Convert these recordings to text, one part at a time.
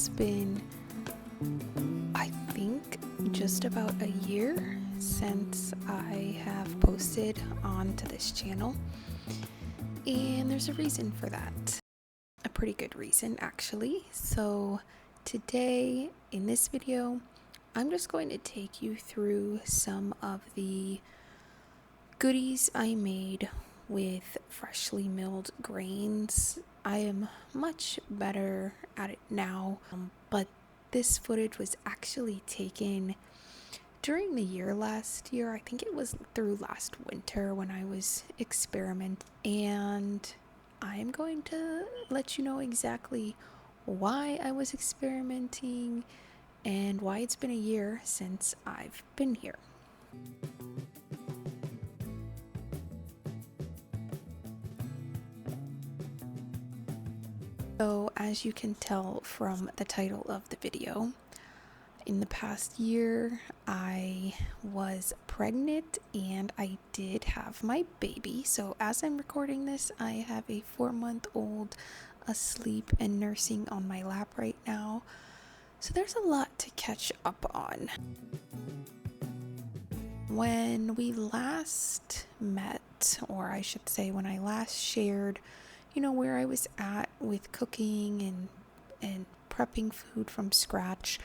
has been, I think, just about a year since I have posted onto this channel, and there's a reason for that. A pretty good reason, actually. So today in this video, I'm just going to take you through some of the goodies I made with freshly milled grains. I am much better at it now, but this footage was actually taken during the year last year. I think it was through last winter when I was experimenting, and I'm going to let you know exactly why I was experimenting and why it's been a year since I've been here. So, as you can tell from the title of the video, in the past year I was pregnant and I did have my baby. So as I'm recording this, I have a 4-month-old asleep and nursing on my lap right now. So there's a lot to catch up on. When we last met, or I should say when I last shared, where I was at with cooking and prepping food from scratch,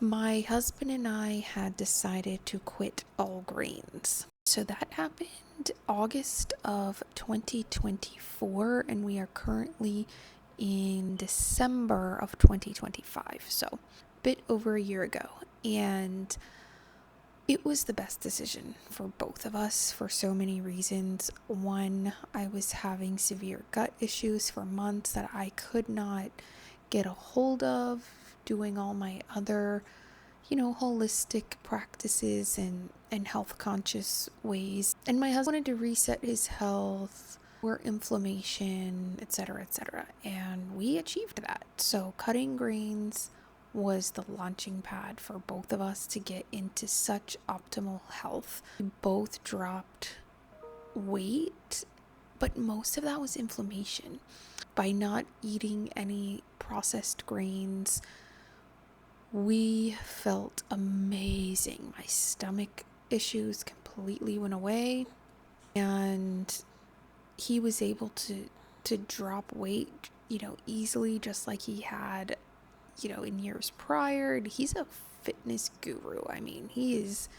my husband and I had decided to quit all grains. So that happened August of 2024, and we are currently in December of 2025. So a bit over a year ago. And it was the best decision for both of us for so many reasons. One, I was having severe gut issues for months that I could not get a hold of, doing all my other, holistic practices and health conscious ways. And my husband wanted to reset his health, or inflammation, etc., etc. And we achieved that. So cutting grains was the launching pad for both of us to get into such optimal health. We both dropped weight, but most of that was inflammation. By not eating any processed grains, we felt amazing. My stomach issues completely went away, and he was able to drop weight, easily, just like he had, in years prior. He's a fitness guru. I mean, he is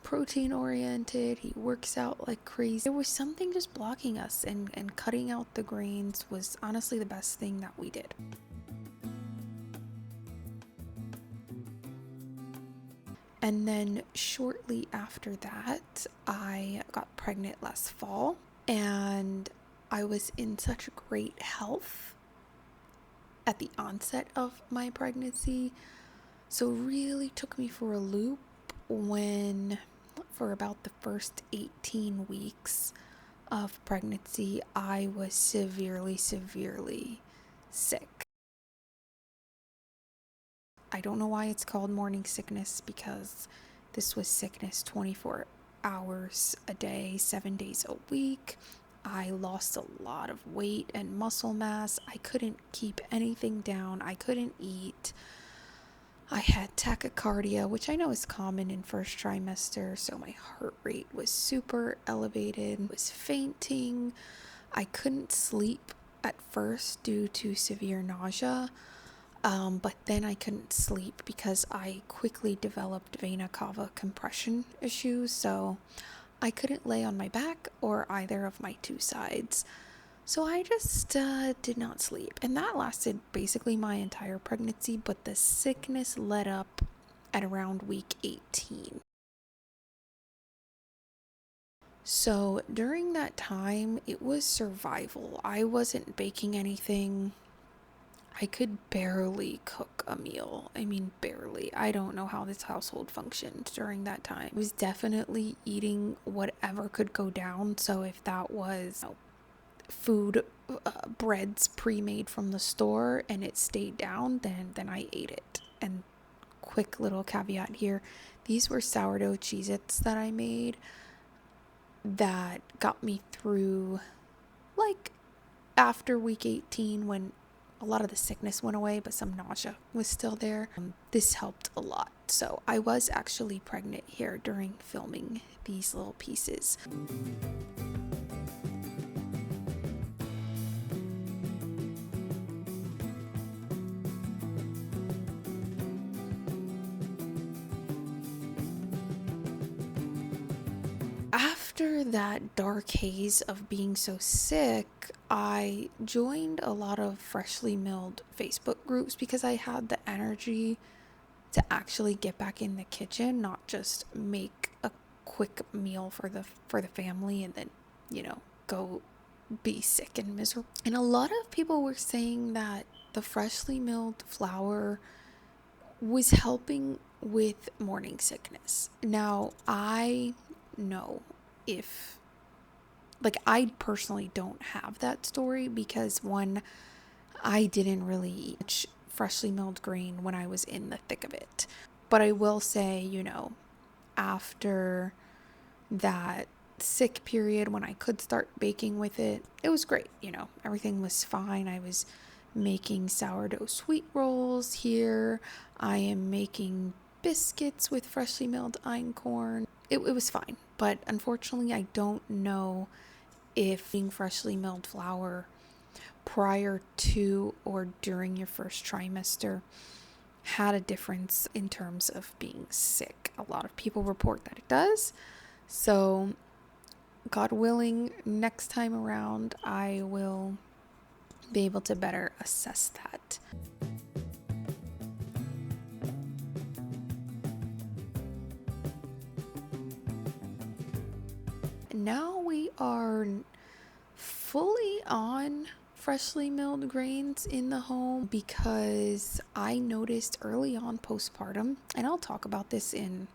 protein oriented. He works out like crazy. There was something just blocking us, and cutting out the grains was honestly the best thing that we did. And then shortly after that, I got pregnant last fall, and I was in such great health at the onset of my pregnancy. So really took me for a loop when, for about the first 18 weeks of pregnancy, I was severely sick. I don't know why it's called morning sickness, because this was sickness 24 hours a day, 7 days a week. I lost a lot of weight and muscle mass. I couldn't keep anything down. I couldn't eat. I had tachycardia, which I know is common in first trimester, so my heart rate was super elevated. I was fainting. I couldn't sleep at first due to severe nausea. But then I couldn't sleep because I quickly developed vena cava compression issues, so I couldn't lay on my back or either of my two sides. So I just did not sleep, and that lasted basically my entire pregnancy, but the sickness let up at around week 18. So during that time, it was survival. I wasn't baking anything. I could barely cook a meal. I mean, barely. I don't know how this household functioned during that time. I was definitely eating whatever could go down. So if that was food, breads pre-made from the store, and it stayed down, then I ate it. And quick little caveat here, these were sourdough Cheez-Its that I made that got me through, like, after week 18, when A lot of the sickness went away, but some nausea was still there. This helped a lot. So I was actually pregnant here during filming these little pieces. After that dark haze of being so sick, I joined a lot of freshly milled Facebook groups because I had the energy to actually get back in the kitchen, not just make a quick meal for the family and then, go be sick and miserable. And a lot of people were saying that the freshly milled flour was helping with morning sickness. Now, I know if I personally don't have that story because one, I didn't really eat freshly milled grain when I was in the thick of it. But I will say, after that sick period when I could start baking with it, it was great. Everything was fine. I was making sourdough sweet rolls here. I am making biscuits with freshly milled einkorn. It was fine. But unfortunately, I don't know if being freshly milled flour prior to or during your first trimester had a difference in terms of being sick. A lot of people report that it does. So, God willing, next time around, I will be able to better assess that. Now we are fully on freshly milled grains in the home because I noticed early on postpartum, and I'll talk about this in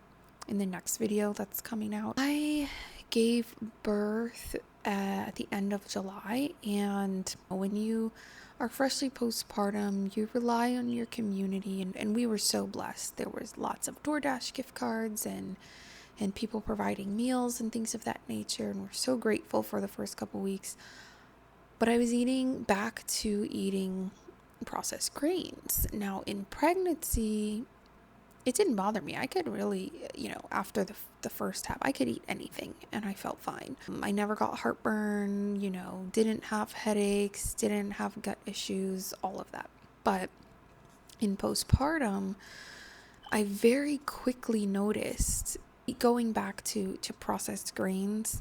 the next video that's coming out. I gave birth at the end of July, and when you are freshly postpartum, you rely on your community, and we were so blessed. There was lots of DoorDash gift cards and people providing meals and things of that nature, and we're so grateful for the first couple weeks. But I was back to eating processed grains. Now in pregnancy, it didn't bother me. I could really, after the first half, I could eat anything and I felt fine. I never got heartburn, didn't have headaches, didn't have gut issues, all of that. But in postpartum, I very quickly noticed going back to processed grains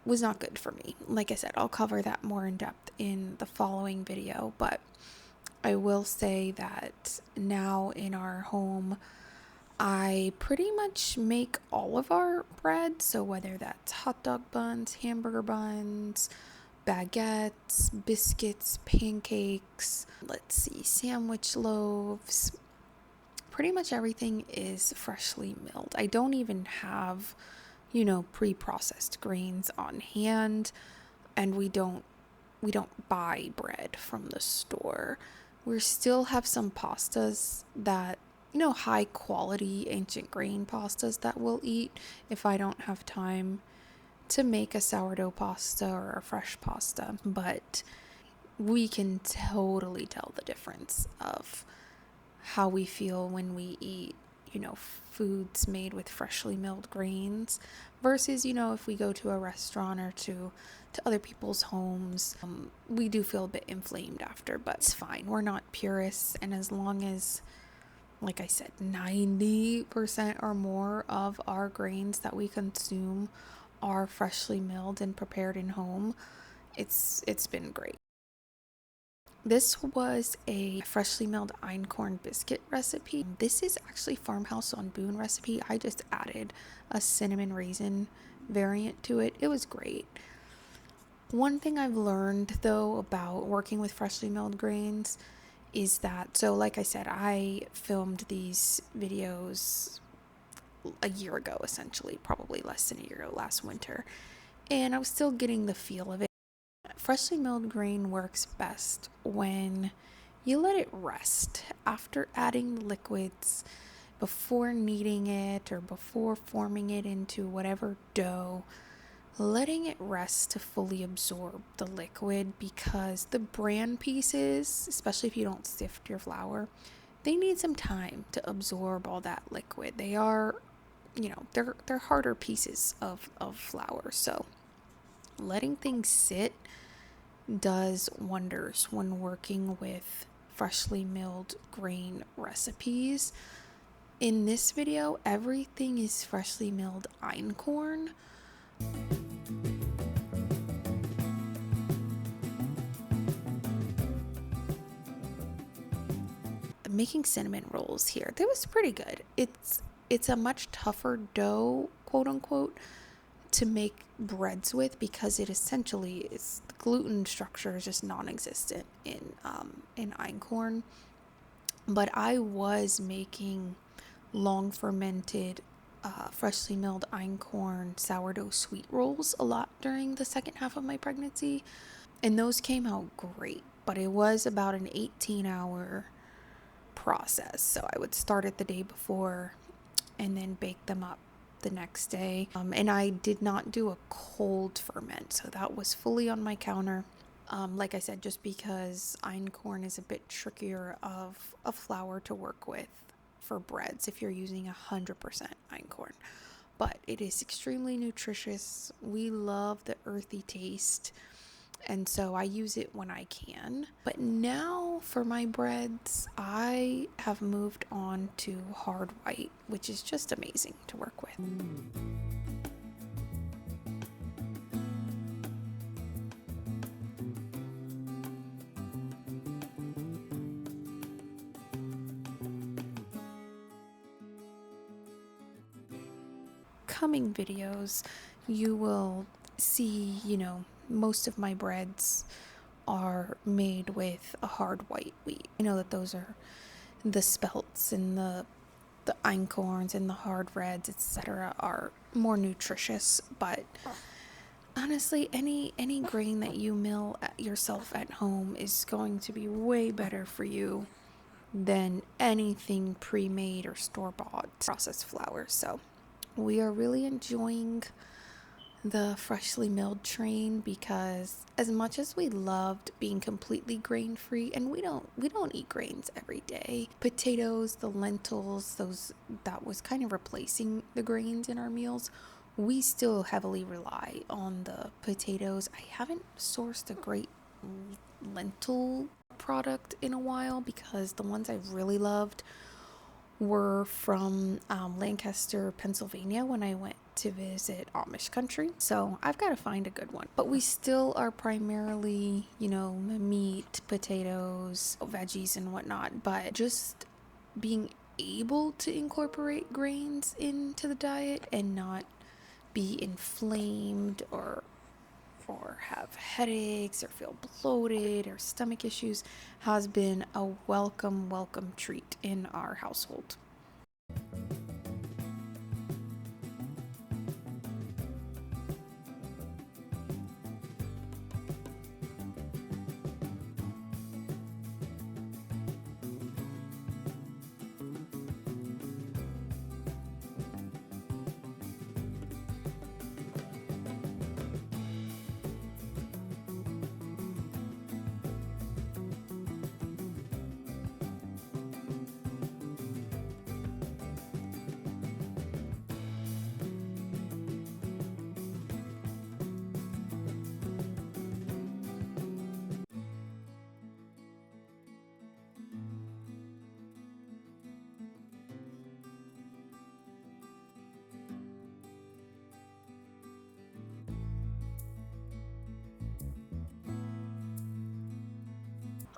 was not good for me. Like I said, I'll cover that more in depth in the following video, but I will say that now in our home, I pretty much make all of our bread. So whether that's hot dog buns, hamburger buns, baguettes, biscuits, pancakes, sandwich loaves, pretty much everything is freshly milled. I don't even have, pre-processed grains on hand, and we don't buy bread from the store. We still have some pastas that, high quality ancient grain pastas that we'll eat if I don't have time to make a sourdough pasta or a fresh pasta. But we can totally tell the difference of how we feel when we eat, foods made with freshly milled grains versus, if we go to a restaurant or to other people's homes, we do feel a bit inflamed after, but it's fine. We're not purists, and as long as, like I said, 90% or more of our grains that we consume are freshly milled and prepared in home, it's been great. This was a freshly milled einkorn biscuit recipe. This is actually Farmhouse on Boone recipe. I just added a cinnamon raisin variant to it. It was great. One thing I've learned though about working with freshly milled grains is that, so like I said, I filmed these videos a year ago, essentially, probably less than a year ago, last winter, and I was still getting the feel of it. Freshly milled grain works best when you let it rest after adding the liquids, before kneading it or before forming it into whatever dough. letting it rest to fully absorb the liquid, because the bran pieces, especially if you don't sift your flour, they need some time to absorb all that liquid. They are, they're harder pieces of flour. So letting things sit does wonders when working with freshly milled grain recipes. In this video, everything is freshly milled einkorn. Making cinnamon rolls here, that was pretty good. It's a much tougher dough, quote unquote, to make breads with, because it essentially is, the gluten structure is just non-existent in einkorn. But I was making long fermented freshly milled einkorn sourdough sweet rolls a lot during the second half of my pregnancy, and those came out great. But it was about an 18-hour process. So I would start it the day before and then bake them up the next day. And I did not do a cold ferment, so that was fully on my counter. Like I said, just because einkorn is a bit trickier of a flour to work with for breads if you're using 100% einkorn. But it is extremely nutritious. We love the earthy taste, and so I use it when I can. But now for my breads, I have moved on to hard white, which is just amazing to work with. Coming videos, you will see, most of my breads are made with a hard white wheat. I know that those are the spelts and the einkorns and the hard reds, etc., are more nutritious, but honestly, any grain that you mill yourself at home is going to be way better for you than anything pre-made or store-bought processed flour. So we are really enjoying the freshly milled train, because as much as we loved being completely grain free, and we don't eat grains every day, potatoes, the lentils, that was kind of replacing the grains in our meals, we still heavily rely on the potatoes. I haven't sourced a great lentil product in a while, because the ones I really loved were from Lancaster, Pennsylvania, when I went to visit Amish country. So I've got to find a good one. But we still are primarily, meat, potatoes, veggies, and whatnot. But just being able to incorporate grains into the diet and not be inflamed or have headaches or feel bloated or stomach issues has been a welcome treat in our household.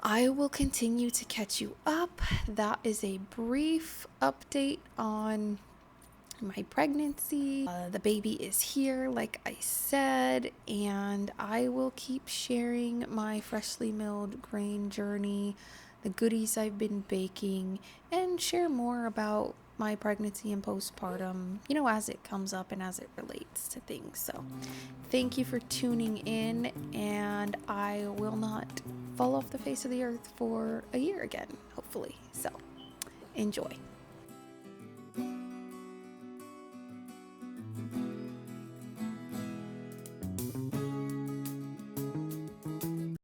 I will continue to catch you up. That is a brief update on my pregnancy. The baby is here, like I said, and I will keep sharing my freshly milled grain journey, the goodies I've been baking, and share more about my pregnancy and postpartum, as it comes up and as it relates to things. So thank you for tuning in, and I will not fall off the face of the earth for a year again, hopefully. So enjoy.